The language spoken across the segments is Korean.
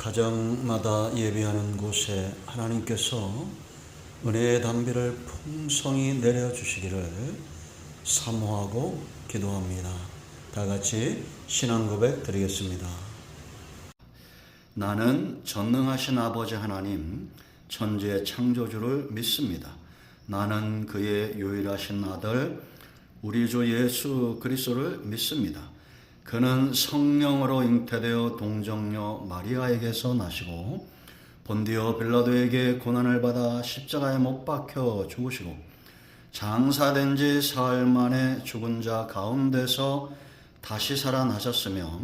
가정마다 예배하는 곳에 하나님께서 은혜의 담비를 풍성히 내려주시기를 사모하고 기도합니다. 다 같이 신앙 고백 드리겠습니다. 나는 전능하신 아버지 하나님, 천지의 창조주를 믿습니다. 나는 그의 유일하신 아들, 우리 주 예수 그리스도를 믿습니다. 그는 성령으로 잉태되어 동정녀 마리아에게서 나시고 본디오 빌라도에게 고난을 받아 십자가에 못 박혀 죽으시고 장사된 지 사흘 만에 죽은 자 가운데서 다시 살아나셨으며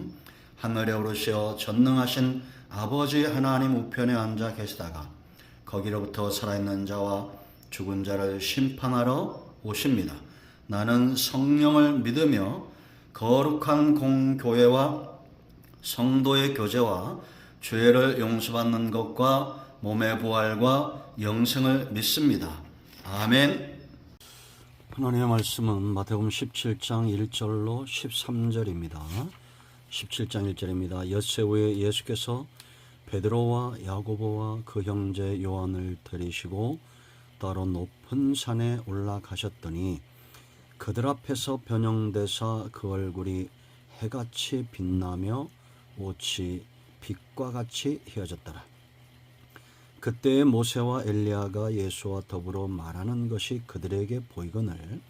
하늘에 오르시어 전능하신 아버지 하나님 우편에 앉아 계시다가 거기로부터 살아있는 자와 죽은 자를 심판하러 오십니다. 나는 성령을 믿으며 거룩한 공교회와 성도의 교제와 죄를 용서받는 것과 몸의 부활과 영생을 믿습니다. 아멘. 하나님의 말씀은 마태복음 17장 1절로 13절입니다. 17장 1절입니다. 엿새 후에 예수께서 베드로와 야고보와 그 형제 요한을 데리시고 따로 높은 산에 올라가셨더니 그들 앞에서 변형되사 그 얼굴이 해같이 빛나며 옷이 빛과 같이 휘어졌더라. 그때 모세와 엘리야가 예수와 더불어 말하는 것이 그들에게 보이거늘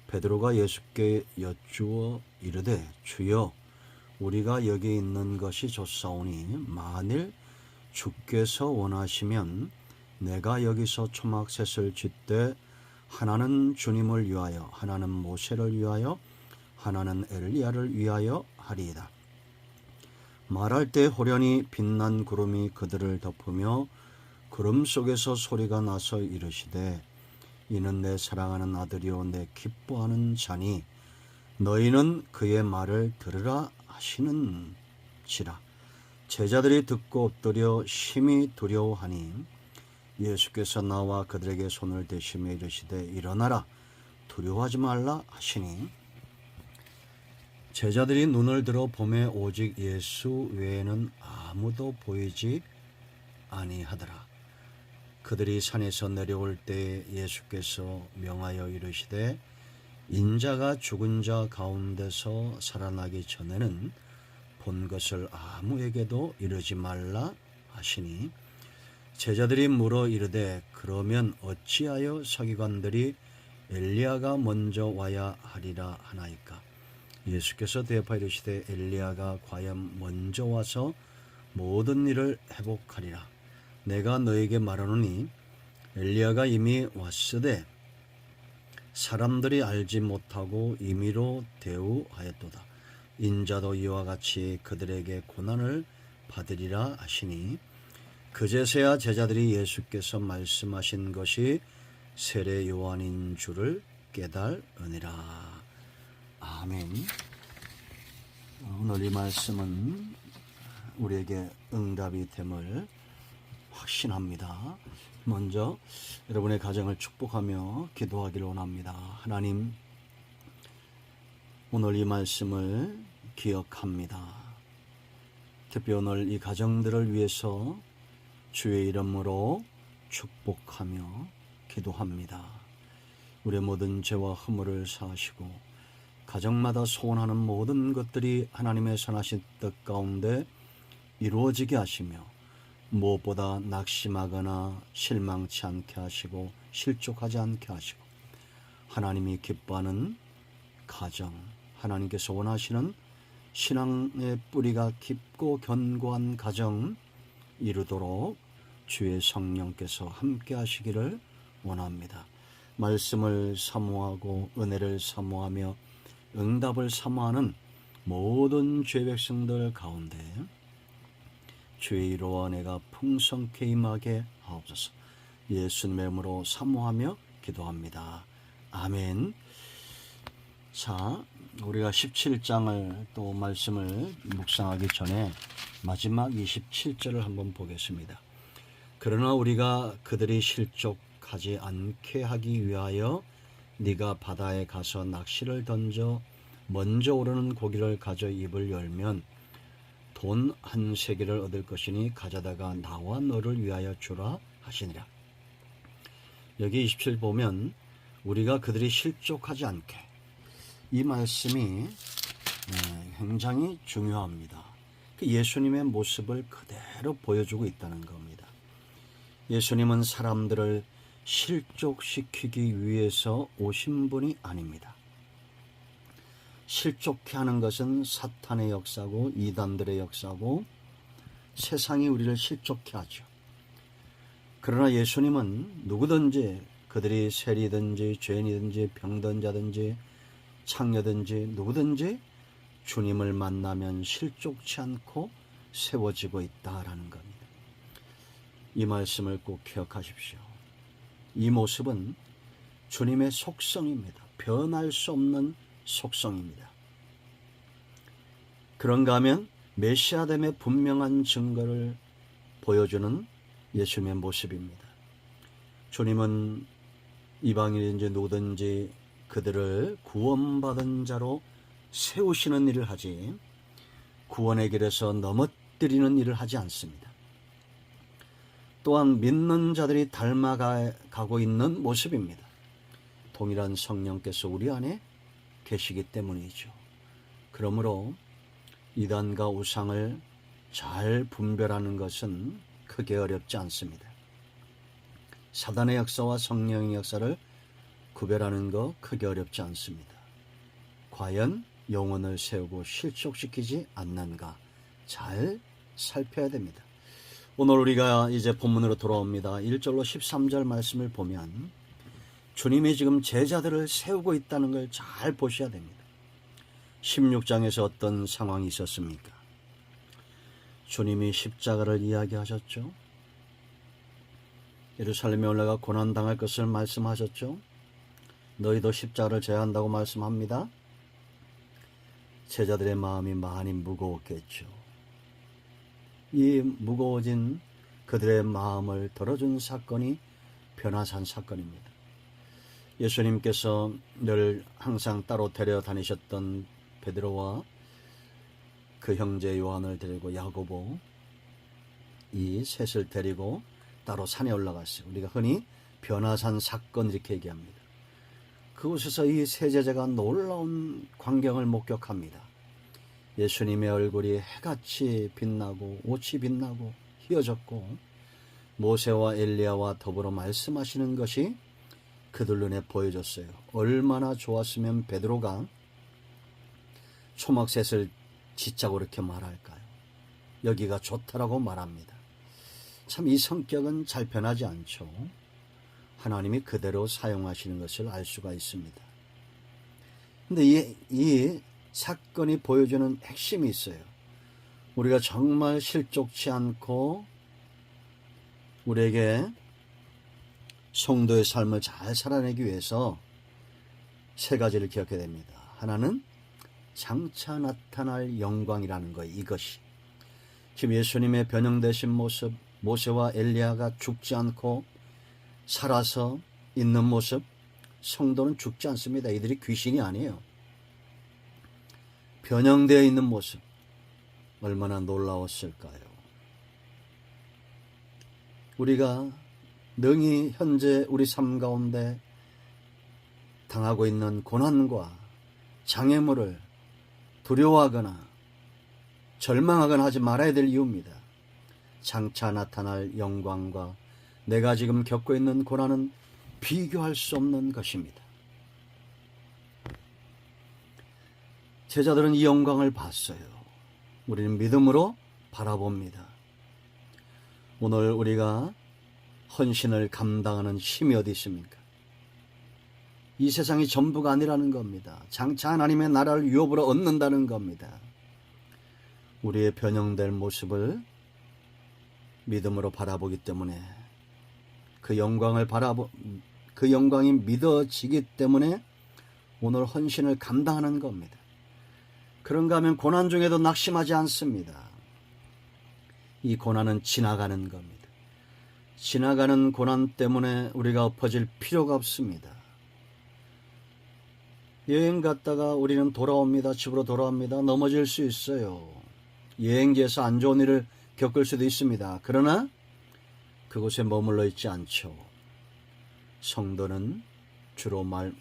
베드로가 예수께 여쭈어 이르되 주여 우리가 여기 있는 것이 좋사오니 만일 주께서 원하시면 내가 여기서 초막셋을 짓되 하나는 주님을 위하여 하나는 모세를 위하여 하나는 엘리야를 위하여 하리이다. 말할 때 호련히 빛난 구름이 그들을 덮으며 구름 속에서 소리가 나서 이르시되 이는 내 사랑하는 아들이요 내 기뻐하는 자니 너희는 그의 말을 들으라 하시는지라. 제자들이 듣고 엎드려 심히 두려워하니 예수께서 나와 그들에게 손을 대시며 이르시되 일어나라 두려워하지 말라 하시니 제자들이 눈을 들어 보매 오직 예수 외에는 아무도 보이지 아니하더라. 그들이 산에서 내려올 때 예수께서 명하여 이르시되 인자가 죽은 자 가운데서 살아나기 전에는 본 것을 아무에게도 이르지 말라 하시니 제자들이 물어 이르되 그러면 어찌하여 서기관들이 엘리야가 먼저 와야 하리라 하나이까. 예수께서 대답하여 이르시되 엘리야가 과연 먼저 와서 모든 일을 회복하리라. 내가 너에게 말하노니 엘리야가 이미 왔으되 사람들이 알지 못하고 임의로 대우하였도다. 인자도 이와 같이 그들에게 고난을 받으리라 하시니 그제서야 제자들이 예수께서 말씀하신 것이 세례 요한인 줄을 깨달으니라. 아멘. 오늘 이 말씀은 우리에게 응답이 됨을 확신합니다. 먼저 여러분의 가정을 축복하며 기도하기를 원합니다. 하나님, 오늘 이 말씀을 기억합니다. 특히 오늘 이 가정들을 위해서 주의 이름으로 축복하며 기도합니다. 우리의 모든 죄와 허물을 사하시고 가정마다 소원하는 모든 것들이 하나님의 선하신 뜻 가운데 이루어지게 하시며 무엇보다 낙심하거나 실망치 않게 하시고 실족하지 않게 하시고 하나님이 기뻐하는 가정, 하나님께서 원하시는 신앙의 뿌리가 깊고 견고한 가정 이루도록 주의 성령께서 함께 하시기를 원합니다. 말씀을 사모하고 은혜를 사모하며 응답을 사모하는 모든 죄 백성들 가운데 주의 이로와 내가 풍성케 임하게 하옵소서. 예수님의 이름으로 사모하며 기도합니다. 아멘. 자, 우리가 17장을 또 말씀을 묵상하기 전에 마지막 27절을 한번 보겠습니다. 그러나 우리가 그들이 실족하지 않게 하기 위하여 네가 바다에 가서 낚시를 던져 먼저 오르는 고기를 가져 입을 열면 돈 한 세계를 얻을 것이니 가져다가 나와 너를 위하여 주라 하시니라. 여기 27 보면 우리가 그들이 실족하지 않게, 이 말씀이 굉장히 중요합니다. 예수님의 모습을 그대로 보여주고 있다는 겁니다. 예수님은 사람들을 실족시키기 위해서 오신 분이 아닙니다. 실족케 하는 것은 사탄의 역사고 이단들의 역사고 세상이 우리를 실족케 하죠. 그러나 예수님은 누구든지, 그들이 세리든지 죄인이든지 병든 자든지 창녀든지 누구든지 주님을 만나면 실족치 않고 세워지고 있다라는 겁니다. 이 말씀을 꼭 기억하십시오. 이 모습은 주님의 속성입니다. 변할 수 없는 속성입니다. 그런가 하면 메시아됨의 분명한 증거를 보여주는 예수님의 모습입니다. 주님은 이방인인지 누구든지 그들을 구원받은 자로 세우시는 일을 하지 구원의 길에서 넘어뜨리는 일을 하지 않습니다. 또한 믿는 자들이 닮아가고 있는 모습입니다. 동일한 성령께서 우리 안에 계시기 때문이죠. 그러므로 이단과 우상을 잘 분별하는 것은 크게 어렵지 않습니다. 사단의 역사와 성령의 역사를 구별하는 것 크게 어렵지 않습니다. 과연 영혼을 세우고 실족시키지 않는가 잘 살펴야 됩니다. 오늘 우리가 이제 본문으로 돌아옵니다. 1절로 13절 말씀을 보면 주님이 지금 제자들을 세우고 있다는 걸 잘 보셔야 됩니다. 16장에서 어떤 상황이 있었습니까? 주님이 십자가를 이야기하셨죠. 예루살렘에 올라가 고난당할 것을 말씀하셨죠. 너희도 십자가를 져야 한다고 말씀합니다. 제자들의 마음이 많이 무거웠겠죠. 이 무거워진 그들의 마음을 덜어준 사건이 변화산 사건입니다. 예수님께서 늘 항상 따로 데려다니셨던 베드로와 그 형제 요한을 데리고 야고보, 이 셋을 데리고 따로 산에 올라갔어요. 우리가 흔히 변화산 사건 이렇게 얘기합니다. 그곳에서 이 세 제자가 놀라운 광경을 목격합니다. 예수님의 얼굴이 해같이 빛나고 옷이 빛나고 휘어졌고 모세와 엘리야와 더불어 말씀하시는 것이 그들 눈에 보여졌어요. 얼마나 좋았으면 베드로가 초막셋을 짓자고 이렇게 말할까요? 여기가 좋다라고 말합니다. 참 이 성격은 잘 변하지 않죠. 하나님이 그대로 사용하시는 것을 알 수가 있습니다. 근데 이 사건이 보여주는 핵심이 있어요. 우리가 정말 실족치 않고 우리에게 성도의 삶을 잘 살아내기 위해서 세 가지를 기억해야 됩니다. 하나는 장차 나타날 영광이라는 거예요. 이것이 지금 예수님의 변형되신 모습, 모세와 엘리야가 죽지 않고 살아서 있는 모습, 성도는 죽지 않습니다. 이들이 귀신이 아니에요. 변형되어 있는 모습, 얼마나 놀라웠을까요? 우리가 능히 현재 우리 삶 가운데 당하고 있는 고난과 장애물을 두려워하거나 절망하거나 하지 말아야 될 이유입니다. 장차 나타날 영광과 내가 지금 겪고 있는 고난은 비교할 수 없는 것입니다. 제자들은 이 영광을 봤어요. 우리는 믿음으로 바라봅니다. 오늘 우리가 헌신을 감당하는 힘이 어디 있습니까? 이 세상이 전부가 아니라는 겁니다. 장차 하나님의 나라를 유업으로 얻는다는 겁니다. 우리의 변형될 모습을 믿음으로 바라보기 때문에 그 영광이 믿어지기 때문에 오늘 헌신을 감당하는 겁니다. 그런가 하면 고난 중에도 낙심하지 않습니다. 이 고난은 지나가는 겁니다. 지나가는 고난 때문에 우리가 엎어질 필요가 없습니다. 여행 갔다가 우리는 돌아옵니다. 집으로 돌아옵니다. 넘어질 수 있어요. 여행지에서 안 좋은 일을 겪을 수도 있습니다. 그러나 그곳에 머물러 있지 않죠. 성도는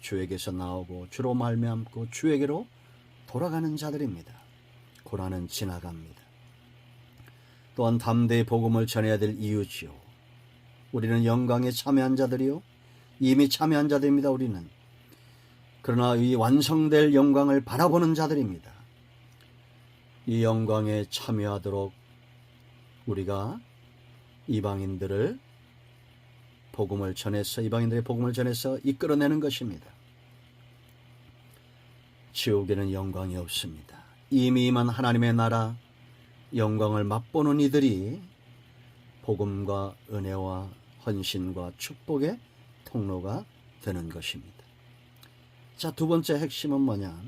주에게서 나오고 주로 말미암고 주에게로 돌아가는 자들입니다. 고난은 지나갑니다. 또한 담대히 복음을 전해야 될 이유지요. 우리는 영광에 참여한 자들이요, 이미 참여한 자들입니다. 우리는 그러나 이 완성될 영광을 바라보는 자들입니다. 이 영광에 참여하도록 우리가 이방인들의 복음을 전해서 이끌어내는 것입니다. 지옥에는 영광이 없습니다. 이미 임한 하나님의 나라 영광을 맛보는 이들이 복음과 은혜와 헌신과 축복의 통로가 되는 것입니다. 자, 두 번째 핵심은 뭐냐?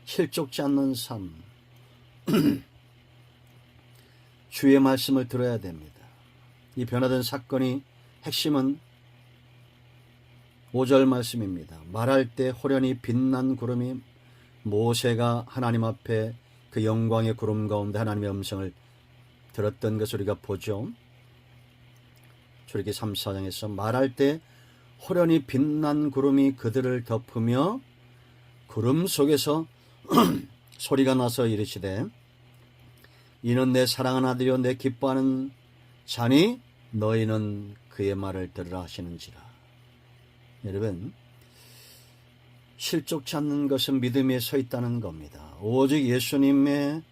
실족지 않는 삶. 주의 말씀을 들어야 됩니다. 이 변화된 사건이 핵심은 5절 말씀입니다. 말할 때 호련히 빛난 구름이 모세가 하나님 앞에 그 영광의 구름 가운데 하나님의 음성을 들었던 것을 우리가 보죠. 출애굽기 34장에서 말할 때 호련히 빛난 구름이 그들을 덮으며 구름 속에서 소리가 나서 이르시되 이는 내 사랑하는 아들이요 내 기뻐하는 자니 너희는 그의 말을 들으라 하시는지라. 여러분, 실족치 않는 것은 믿음에 서 있다는 겁니다. 오직 예수님의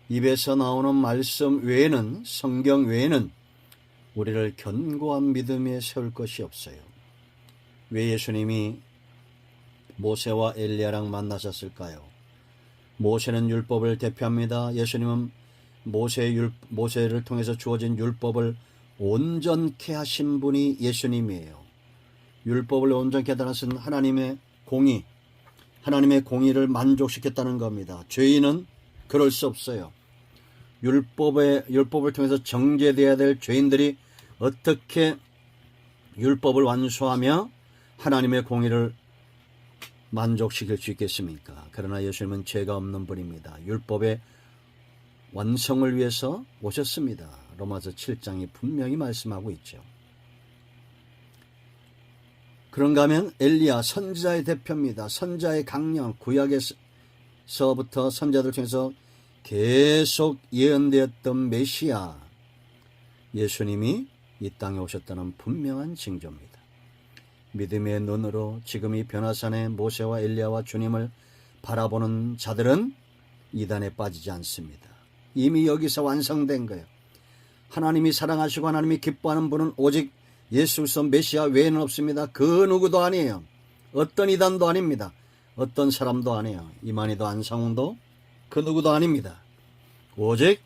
입에서 나오는 말씀 외에는, 성경 외에는 우리를 견고한 믿음에 세울 것이 없어요. 왜 예수님이 모세와 엘리야랑 만나셨을까요? 모세는 율법을 대표합니다. 예수님은 모세를 통해서 주어진 율법을 온전케 하신 분이 예수님이에요. 율법을 온전케 하다는 것은 하나님의 공의를 만족시켰다는 겁니다. 죄인은 그럴 수 없어요. 율법을 통해서 정죄되어야 될 죄인들이 어떻게 율법을 완수하며 하나님의 공의를 만족시킬 수 있겠습니까? 그러나 예수님은 죄가 없는 분입니다. 율법의 완성을 위해서 오셨습니다. 로마서 7장이 분명히 말씀하고 있죠. 그런가 하면 엘리야, 선지자의 대표입니다. 선지자의 강령, 구약에서부터 선지자들 중에서 계속 예언되었던 메시아, 예수님이 이 땅에 오셨다는 분명한 징조입니다. 믿음의 눈으로 지금 이 변화산의 모세와 엘리야와 주님을 바라보는 자들은 이단에 빠지지 않습니다. 이미 여기서 완성된 거예요. 하나님이 사랑하시고 하나님이 기뻐하는 분은 오직 예수 그리스도 메시아 외에는 없습니다. 그 누구도 아니에요. 어떤 이단도 아닙니다. 어떤 사람도 아니에요. 이만희도 안상훈도 그 누구도 아닙니다. 오직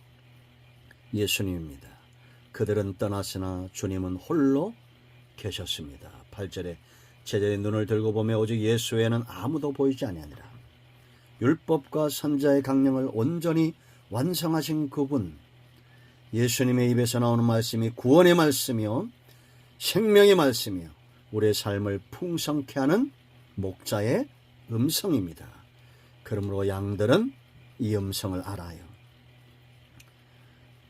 예수님입니다. 그들은 떠났으나 주님은 홀로 계셨습니다. 8절에 제자의 눈을 들고 보며 오직 예수 외에는 아무도 보이지 아니하니라. 율법과 선지자의 강령을 온전히 완성하신 그분, 예수님의 입에서 나오는 말씀이 구원의 말씀이요 생명의 말씀이요 우리의 삶을 풍성케 하는 목자의 음성입니다. 그러므로 양들은 이 음성을 알아요.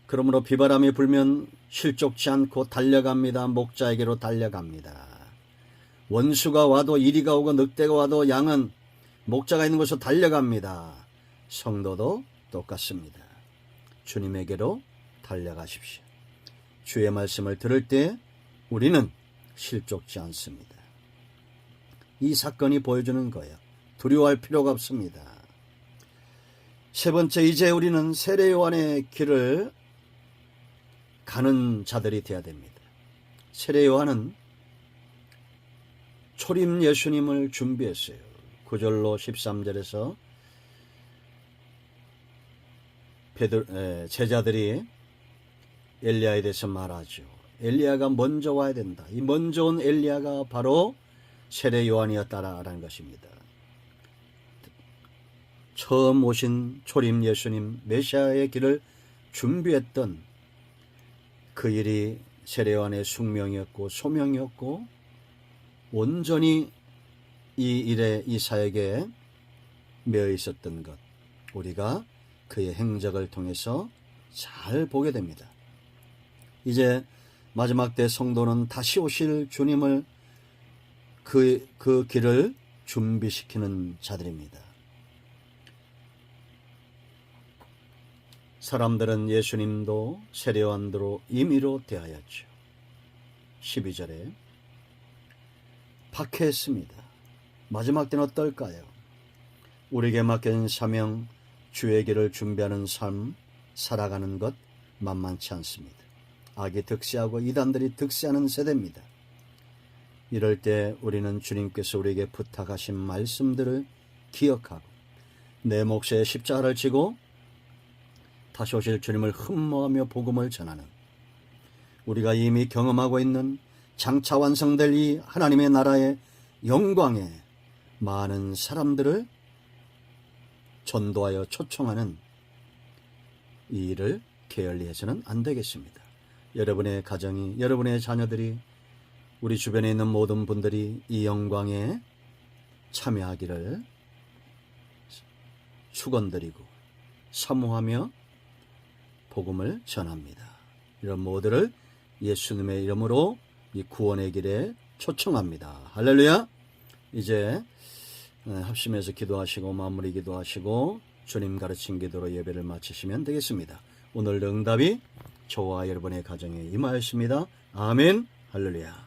그러므로 비바람이 불면 실족치 않고 달려갑니다. 목자에게로 달려갑니다. 원수가 와도 이리가 오고 늑대가 와도 양은 목자가 있는 곳으로 달려갑니다. 성도도 똑같습니다. 주님에게로 달려가십시오. 주의 말씀을 들을 때 우리는 실족치 않습니다. 이 사건이 보여주는 거예요. 두려워할 필요가 없습니다. 세 번째, 이제 우리는 세례 요한의 길을 가는 자들이 되어야 됩니다. 세례 요한은 초림 예수님을 준비했어요. 9절로 13절에서 제자들이 엘리야에 대해서 말하죠. 엘리야가 먼저 와야 된다. 이 먼저 온 엘리야가 바로 세례 요한이었다라는 것입니다. 처음 오신 초림 예수님 메시아의 길을 준비했던 그 일이 세례 요한의 숙명이었고 소명이었고 온전히 이 일에 이 사역에 매여 있었던 것, 우리가 그의 행적을 통해서 잘 보게 됩니다. 이제 마지막 때 성도는 다시 오실 주님을 그 길을 준비시키는 자들입니다. 사람들은 예수님도 세례요한도 임의로 대하였죠. 12절에 박해했습니다. 마지막 때는 어떨까요? 우리에게 맡겨진 사명, 주의 길을 준비하는 삶 살아가는 것 만만치 않습니다. 악이 득세하고 이단들이 득세하는 세대입니다. 이럴 때 우리는 주님께서 우리에게 부탁하신 말씀들을 기억하고 내 몫에 십자가를 지고 다시 오실 주님을 흠모하며 복음을 전하는, 우리가 이미 경험하고 있는 장차 완성될 이 하나님의 나라의 영광에 많은 사람들을 전도하여 초청하는 이 일을 게을리 해서는 안 되겠습니다. 여러분의 가정이, 여러분의 자녀들이, 우리 주변에 있는 모든 분들이 이 영광에 참여하기를 축원드리고 사모하며 복음을 전합니다. 이런 모두를 예수님의 이름으로 이 구원의 길에 초청합니다. 할렐루야. 이제 합심해서 기도하시고 마무리 기도하시고 주님 가르친 기도로 예배를 마치시면 되겠습니다. 오늘 응답이 저와 여러분의 가정에 임하였습니다. 아멘. 할렐루야.